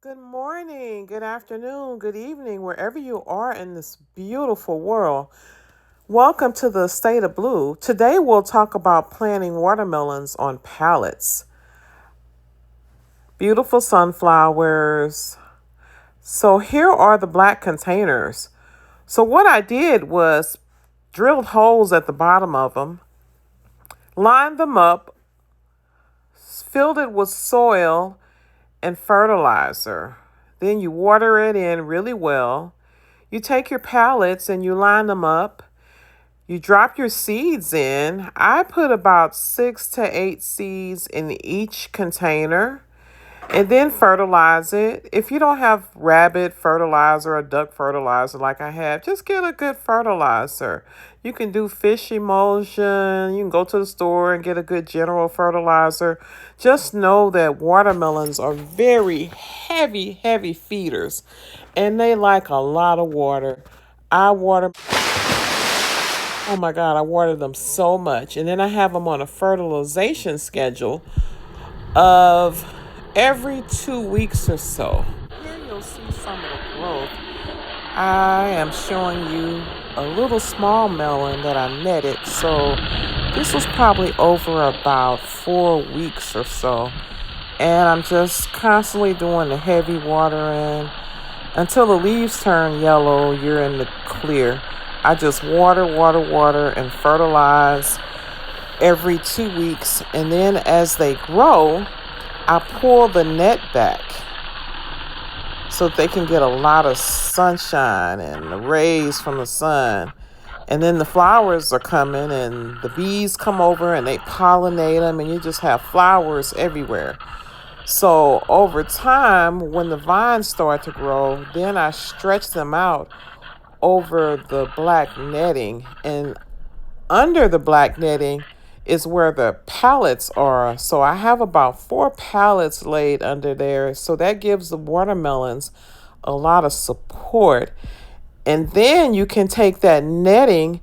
Good morning, good afternoon, good evening, wherever you are in this beautiful world. Welcome to the State of Blue. Today we'll talk about planting watermelons on pallets. Beautiful sunflowers. So here are the black containers. So what I did was drilled holes at the bottom of them, lined them up, filled it with soil and fertilizer. Then you water it in really well. You take your pallets and you line them up. You drop your seeds in. I put about 6 to 8 seeds in each container and then fertilize it. If you don't have rabbit fertilizer or duck fertilizer like I have, just get a good fertilizer. You can do fish emulsion. You can go to the store and get a good general fertilizer. Just know that watermelons are very heavy feeders and they like a lot of water. I water Oh my God, I water them so much. And then I have them on a fertilization schedule of every 2 weeks or so. Here you'll see some of the growth. I am showing you a little small melon that I netted. So this was probably over about 4 weeks or so. And I'm just constantly doing the heavy watering. Until the leaves turn yellow, you're in the clear. I just water, and fertilize every 2 weeks. And then as they grow, I pull the net back so they can get a lot of sunshine and the rays from the sun. And then the flowers are coming and the bees come over and they pollinate them and you just have flowers everywhere. So over time, when the vines start to grow, then I stretch them out over the black netting, and under the black netting is where the pallets are. So I have about 4 pallets laid under there. So that gives the watermelons a lot of support. And then you can take that netting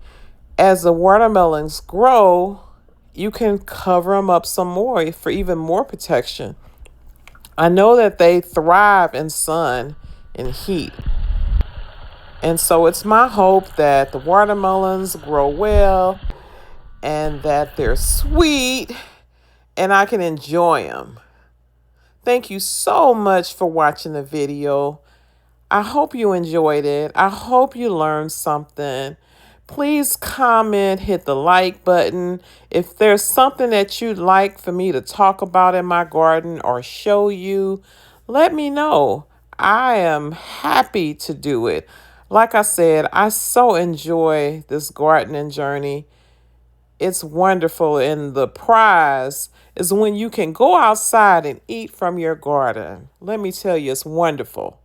as the watermelons grow, you can cover them up some more for even more protection. I know that they thrive in sun and heat. And so it's my hope that the watermelons grow well and that they're sweet and I can enjoy them. Thank you so much for watching the video. I hope you enjoyed it. I hope you learned something. Please comment, hit the like button. If there's something that you'd like for me to talk about in my garden or show you, let me know. I am happy to do it. Like I said, I so enjoy this gardening journey. It's wonderful, and the prize is when you can go outside and eat from your garden. Let me tell you, it's wonderful.